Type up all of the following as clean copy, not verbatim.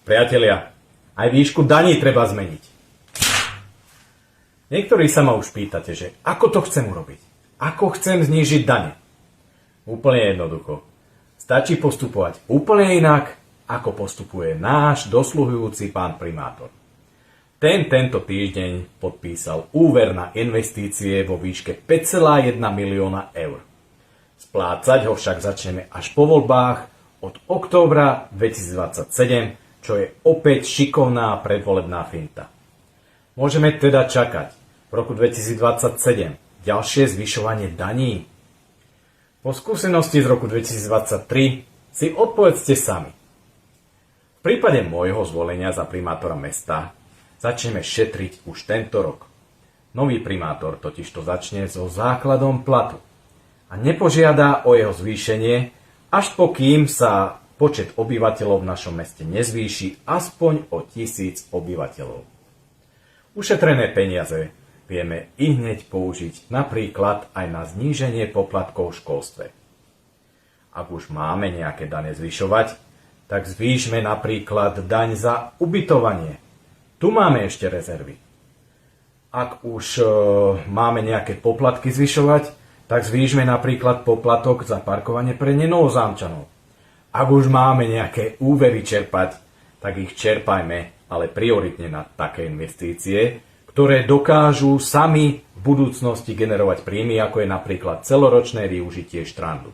Priatelia, aj výšku daní treba zmeniť. Niektorí sa ma už pýtate, že ako to chcem urobiť? Ako chcem znížiť dane? Úplne jednoducho. Stačí postupovať úplne inak, ako postupuje náš dosluhujúci pán primátor. Tento týždeň podpísal úver na investície vo výške 5,1 milióna eur. Splácať ho však začneme až po voľbách od októbra 2027, čo je opäť šikovná predvolebná finta. Môžeme teda čakať v roku 2027 ďalšie zvyšovanie daní? Po skúsenosti z roku 2023 si odpovedzte sami. V prípade môjho zvolenia za primátora mesta začneme šetriť už tento rok. Nový primátor totižto začne so základom platu a nepožiada o jeho zvýšenie, až pokým sa počet obyvateľov v našom meste nezvýši aspoň o 1000 obyvateľov. Ušetrené peniaze vieme ihneď použiť napríklad aj na zníženie poplatkov v školstve. Ak už máme nejaké dane zvyšovať, tak zvýšme napríklad daň za ubytovanie. Tu máme ešte rezervy. Ak už máme nejaké poplatky zvyšovať, tak zvýšme napríklad poplatok za parkovanie pre nenovozámčanov. Ak už máme nejaké úvery čerpať, tak ich čerpajme, ale prioritne na také investície, ktoré dokážu sami v budúcnosti generovať príjmy, ako je napríklad celoročné využitie štrandu.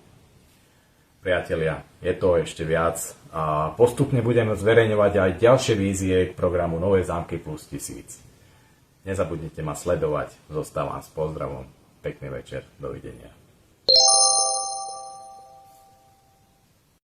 Priatelia, je to ešte viac a postupne budeme zverejňovať aj ďalšie vízie k programu Nové zámky plus 1000. Nezabudnite ma sledovať, zostávam s pozdravom. Pekný večer, dovidenia.